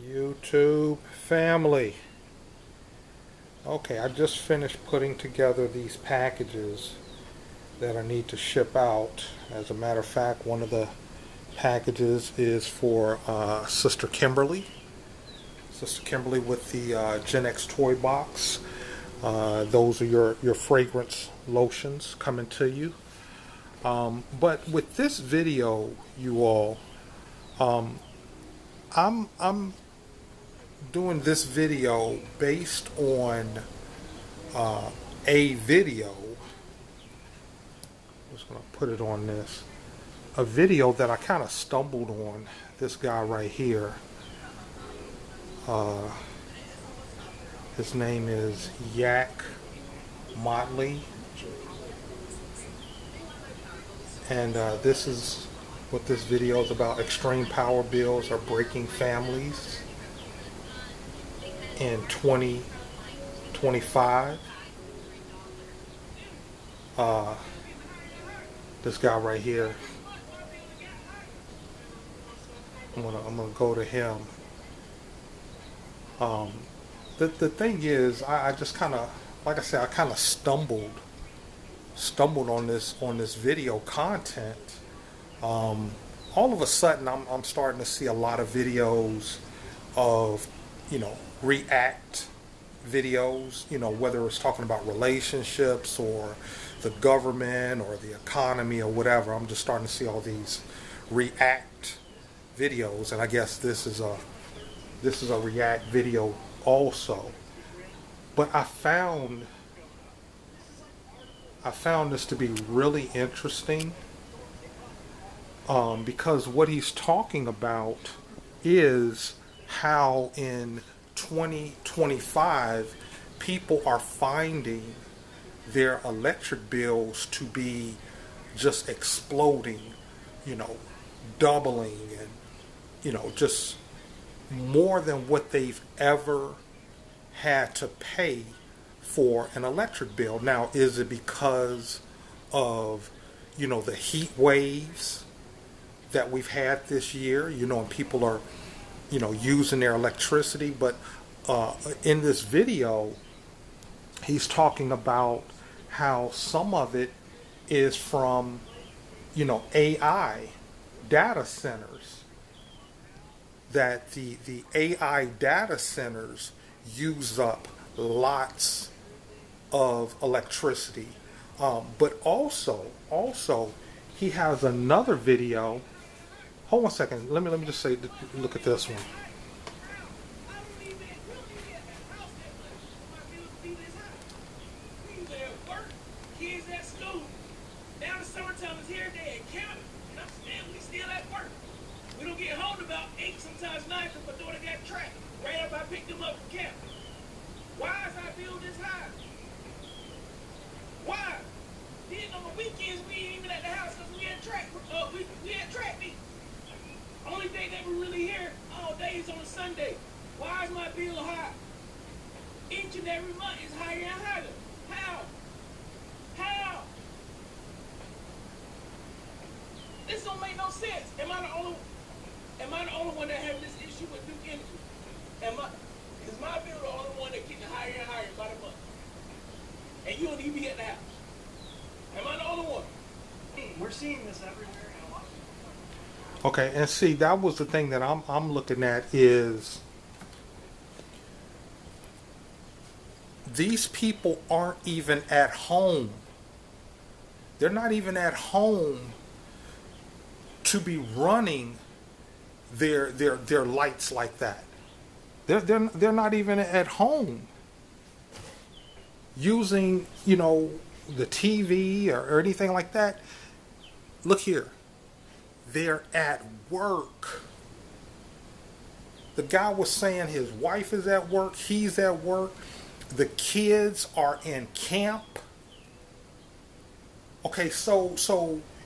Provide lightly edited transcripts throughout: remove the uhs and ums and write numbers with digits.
YouTube family. Okay, I just finished putting together these packages that I need to ship out. As a matter of fact, one of the packages is for Sister Kimberly. Sister Kimberly with the Gen X toy box. Those are your fragrance lotions coming to you. But with this video, you all, I'm doing this video based on a video. I'm just going to put it on this. A video that I kind of stumbled on. This guy right here. His name is Yak Motley. And this is what this video is about. Extreme power bills are breaking families in 2025. This guy right here, I'm gonna go to him. The thing is, I just kind of, like I said, I kind of stumbled on this video content. All of a sudden, I'm starting to see a lot of videos of, react videos, whether it's talking about relationships or the government or the economy or whatever. I'm just starting to see all these react videos, and I guess this is a react video also. But I found this to be really interesting, because what he's talking about is how in 2025 people are finding their electric bills to be just exploding, doubling, and just more than what they've ever had to pay for an electric bill. Now, is it because of the heat waves that we've had this year, and people are using their electricity? But in this video, he's talking about how some of it is from AI data centers, that the AI data centers use up lots of electricity. But also he has another video. Hold on a second. Let me just say, look at this one. Kids at school. Now the summertime is here, they at camp, and I'm still at work. We don't get home about 8, sometimes 9, because my daughter got track. Right after I picked them up from camp. Why is our bill this high? Why? Then on the weekends, we ain't even at the house because we had track. We had track meet. Only day that we're really here all day is on a Sunday. Why is my bill high? Each and every month is higher and higher. How? How? This don't make no sense. Am I the only one that having this issue with Duke Energy? Is my bill the only one that getting higher and higher by the month? And you don't even be at the house. Am I the only one? We're seeing this everywhere. Okay, and see, that was the thing that I'm looking at is these people aren't even at home. They're not even at home to be running their lights like that. They're not even at home using the TV or anything like that. Look here. They're at work. The guy was saying his wife is at work, he's at work, the kids are in camp. Okay, so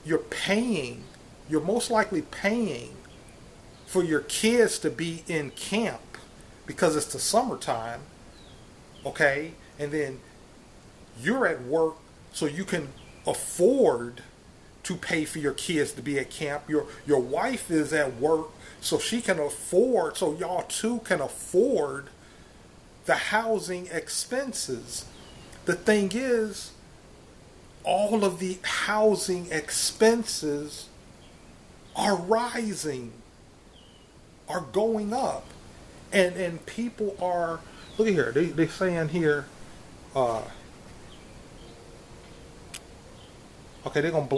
you're most likely paying for your kids to be in camp because it's the summertime, okay? And then you're at work so you can afford to pay for your kids to be at camp. Your wife is at work, so she can afford, so y'all two can afford the housing expenses. The thing is, all of the housing expenses are rising, are going up. And people are, look at here, they're saying here, okay, they're going to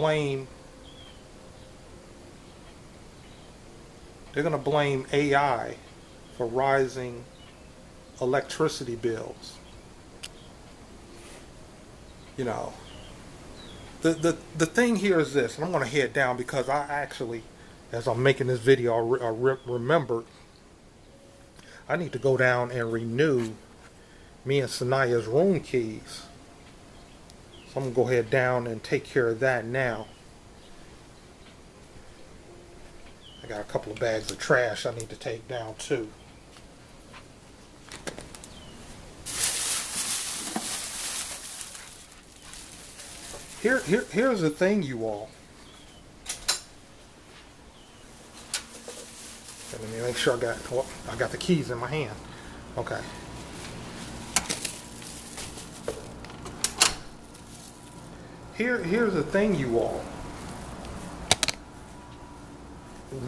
blame AI for rising electricity bills. You know, the thing here is this, and I'm going to head down because I actually, as I'm making this video, I remembered I need to go down and renew me and Sanaya's room keys. So I'm going to go ahead down and take care of that now. I got a couple of bags of trash I need to take down too. Here's the thing, you all. Let me make sure I got the keys in my hand. Okay. Here's the thing, you all.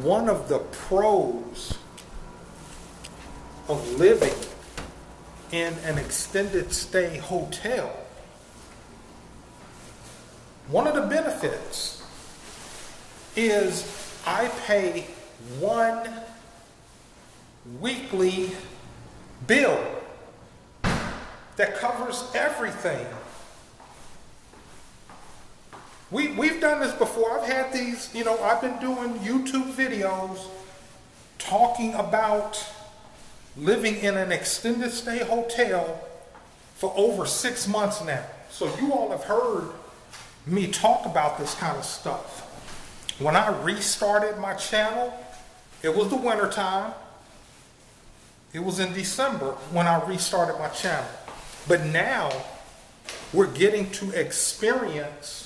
One of the pros of living in an extended stay hotel, one of the benefits is I pay one weekly bill that covers everything. We've done this before. I've had these, I've been doing YouTube videos talking about living in an extended stay hotel for over 6 months now. So you all have heard me talk about this kind of stuff. When I restarted my channel, it was the winter time. It was in December when I restarted my channel. But now we're getting to experience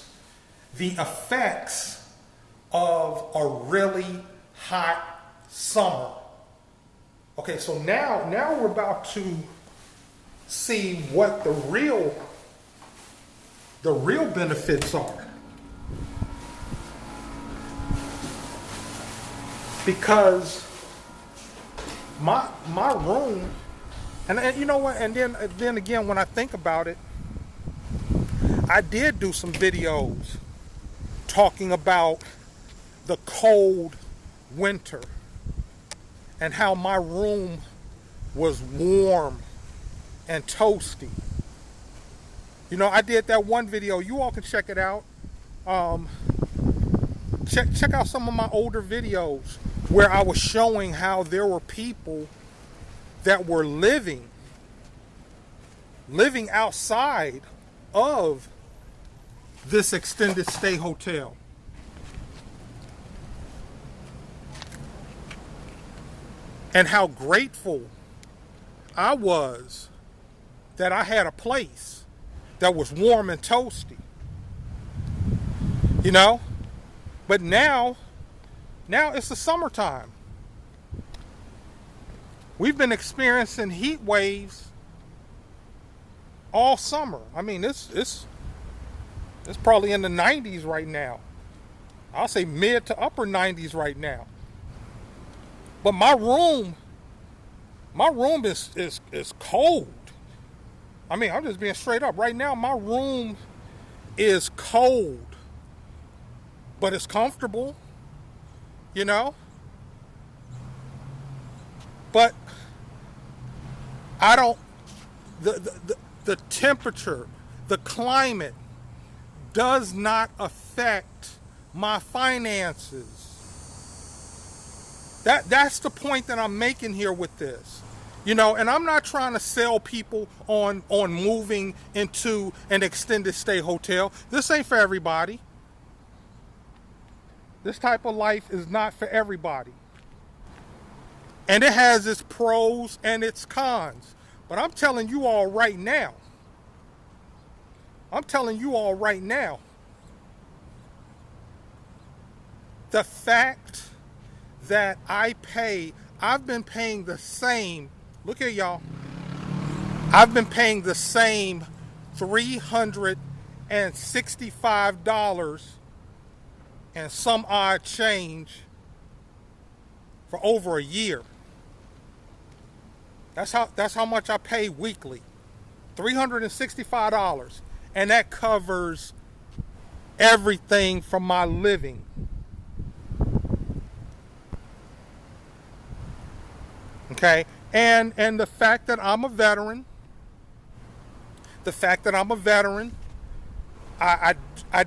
the effects of a really hot summer. Okay, so now we're about to see what the real benefits are. Because my room, and you know what, and then again, when I think about it, I did do some videos talking about the cold winter and how my room was warm and toasty. I did that one video. You all can check it out. Check out some of my older videos where I was showing how there were people that were living outside of this extended stay hotel. And how grateful I was that I had a place that was warm and toasty. But now it's the summertime. We've been experiencing heat waves all summer. I mean, it's probably in the 90s right now. I'll say mid to upper 90s right now. But my room is cold. I mean, I'm just being straight up. Right now, my room is cold. But it's comfortable, But I don't, the temperature, the climate does not affect my finances. That's the point that I'm making here with this. And I'm not trying to sell people on moving into an extended stay hotel. This ain't for everybody. This type of life is not for everybody. And it has its pros and its cons. But I'm telling you all right now, the fact that I've been paying the same, look here, y'all. I've been paying the same $365 and some odd change for over a year. That's how much I pay weekly. $365. And that covers everything from my living. Okay? And the fact that I'm a veteran, I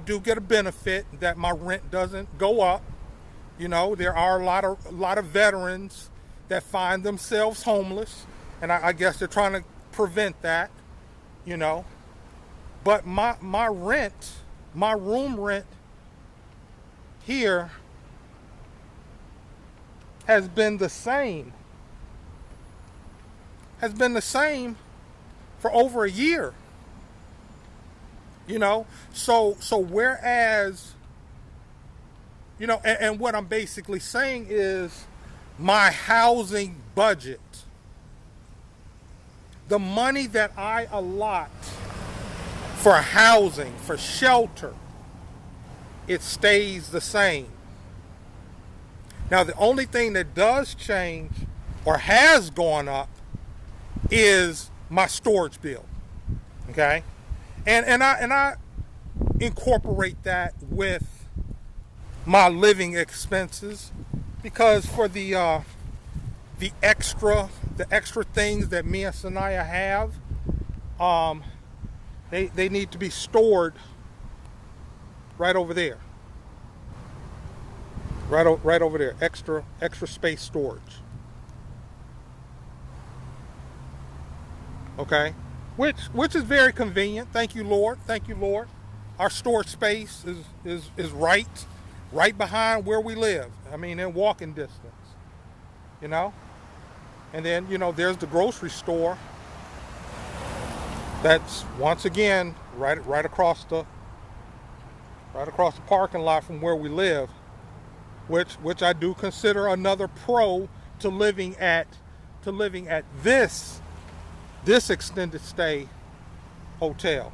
do get a benefit that my rent doesn't go up. You know, there are a lot of veterans that find themselves homeless, and I guess they're trying to prevent that, you know. But my rent, my room rent here has been the same. Has been the same for over a year. You know, so whereas, you know, and what I'm basically saying is my housing budget, the money that I allot for housing, for shelter, it stays the same. Now, the only thing that does change or has gone up is my storage bill. Okay? And I incorporate that with my living expenses, because for the extra things that me and Sanaya have, they need to be stored right over there. Right over there. Extra space storage. Okay? Which is very convenient. Thank you, Lord. Thank you, Lord. Our storage space is right behind where we live. I mean, in walking distance. You know? And then, you know, there's the grocery store. That's once again right across the parking lot from where we live, which I do consider another pro to living at this extended stay hotel.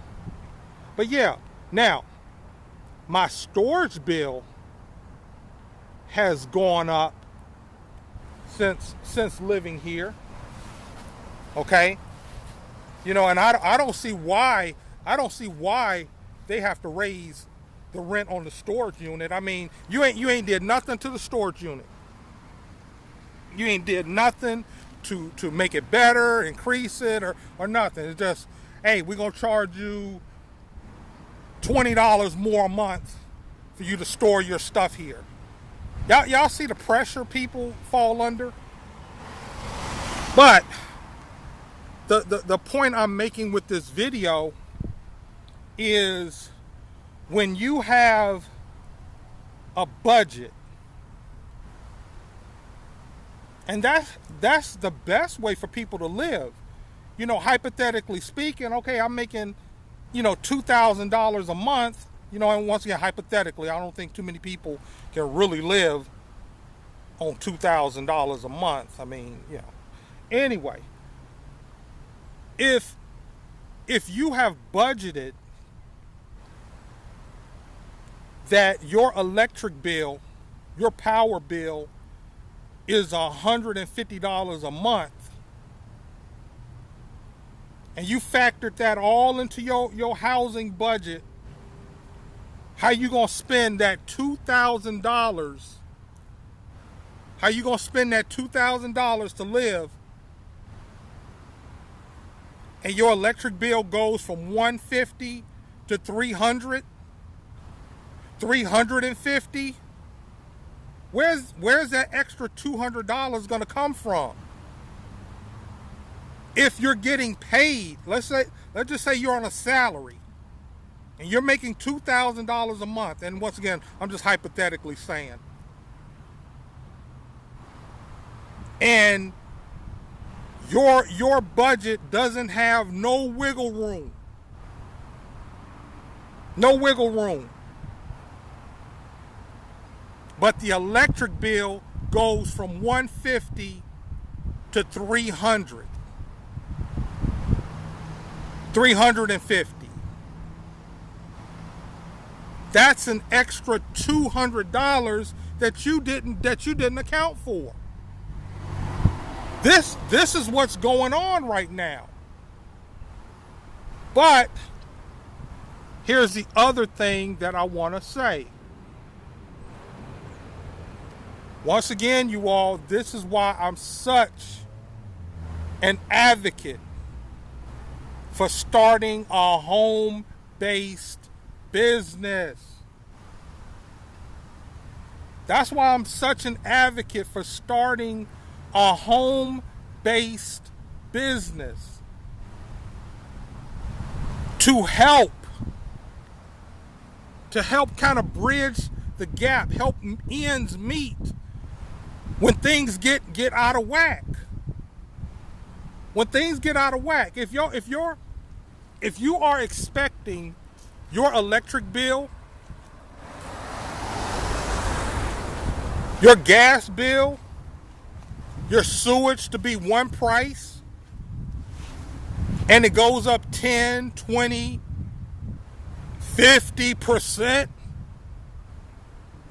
But yeah, now my storage bill has gone up since living here. Okay? You know, and I don't see why they have to raise the rent on the storage unit. I mean, you ain't did nothing to the storage unit. You ain't did nothing to make it better, increase it, or nothing. It's just, hey, we're gonna charge you $20 more a month for you to store your stuff here. Y'all see the pressure people fall under? But the point I'm making with this video is, when you have a budget, and that's the best way for people to live. You know, hypothetically speaking, okay, I'm making, you know, $2,000 a month, you know, and once again, hypothetically, I don't think too many people can really live on $2,000 a month. I mean, you know. Anyway, if you have budgeted that your electric bill, your power bill, is $150 a month, and you factored that all into your housing budget, how you gonna spend that $2,000? How you gonna spend that $2,000 to live, and your electric bill goes from $150 to $300, $350? Where's that extra $200 going to come from? If you're getting paid, let's just say you're on a salary and you're making $2,000 a month, and once again, I'm just hypothetically saying, and your budget doesn't have no wiggle room. No wiggle room. but the electric bill goes from 150 to 300. 350. That's an extra $200 that you didn't account for. This is what's going on right now. But here's the other thing that I want to say. Once again, you all, this is why I'm such an advocate for starting a home-based business. That's why I'm such an advocate for starting a home-based business. To help kind of bridge the gap, help ends meet when things get out of whack. When things get out of whack, if you are expecting your electric bill, your gas bill, your sewage to be one price, and it goes up 10, 20, 50%,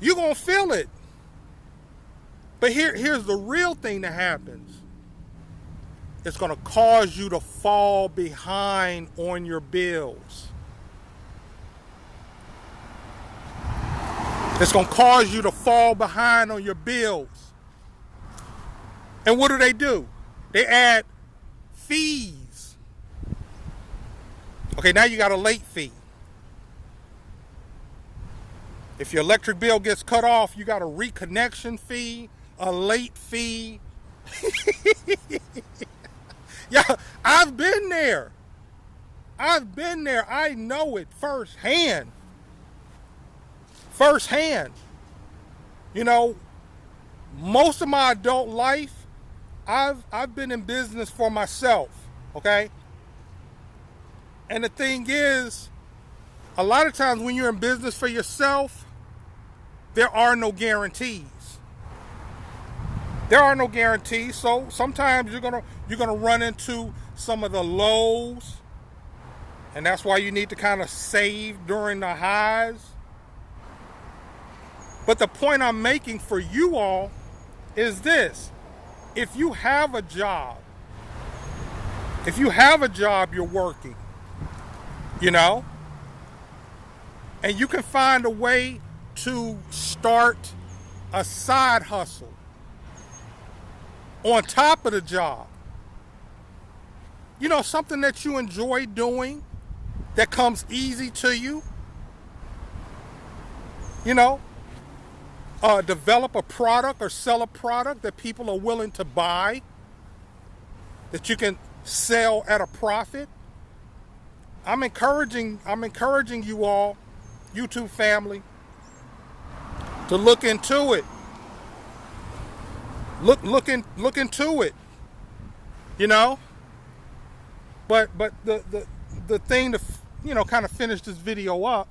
you're going to feel it. But here's the real thing that happens. It's going to cause you to fall behind on your bills. It's going to cause you to fall behind on your bills. And what do? They add fees. Okay, now you got a late fee. If your electric bill gets cut off, you got a reconnection fee, a late fee. Yeah, I've been there. I know it firsthand. You know, most of my adult life, I've been in business for myself, okay? And the thing is, a lot of times when you're in business for yourself, there are no guarantees. So sometimes you're gonna run into some of the lows, and that's why you need to kind of save during the highs. But the point I'm making for you all is this: if you have a job, you're working, you know, and you can find a way to start a side hustle on top of the job. You know, something that you enjoy doing, that comes easy to you. You know, develop a product or sell a product that people are willing to buy, that you can sell at a profit. I'm encouraging you all, YouTube family, to look into it. Look into it. You know? But the thing to, you know, kind of finish this video up,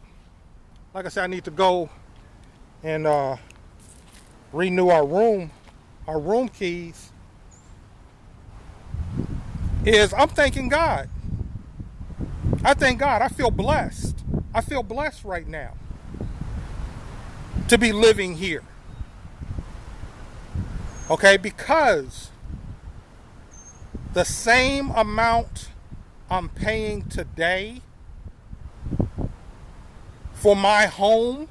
like I said, I need to go and renew our room keys, is I'm thanking God. I thank God. I feel blessed. I feel blessed right now to be living here. Okay, because the same amount I'm paying today for my home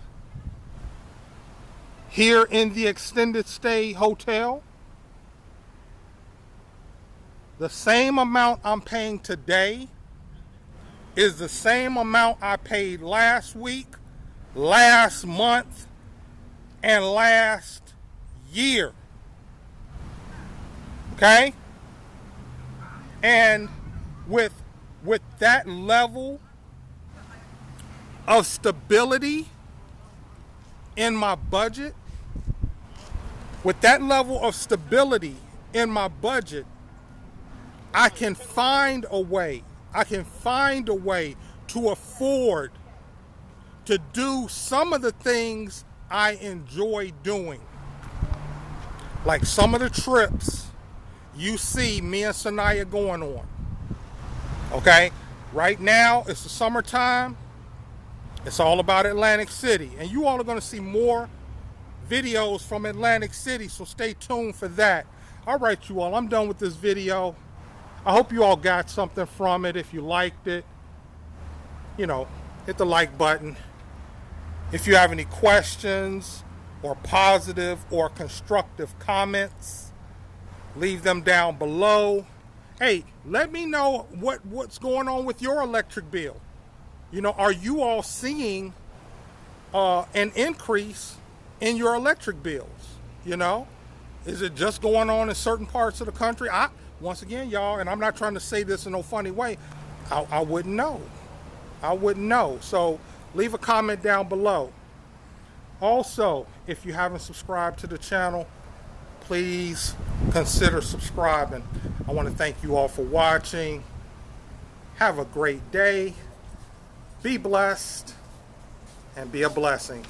here in the extended stay hotel, the same amount I'm paying today is the same amount I paid last week, last month, and last year. Okay? And with that level of stability in my budget, I can find a way to afford to do some of the things I enjoy doing. Like some of the trips you see me and Sanaya going on. Okay? Right now, it's the summertime. It's all about Atlantic City. And you all are going to see more videos from Atlantic City, so stay tuned for that. All right, you all, I'm done with this video. I hope you all got something from it. If you liked it, you know, hit the like button. If you have any questions or positive or constructive comments, leave them down below. Hey, let me know what's going on with your electric bill. You know, are you all seeing an increase in your electric bills? You know, is it just going on in certain parts of the country? Once again, y'all, and I'm not trying to say this in no funny way, I wouldn't know. I wouldn't know. So leave a comment down below. Also, if you haven't subscribed to the channel, please consider subscribing. I want to thank you all for watching. Have a great day. Be blessed and be a blessing.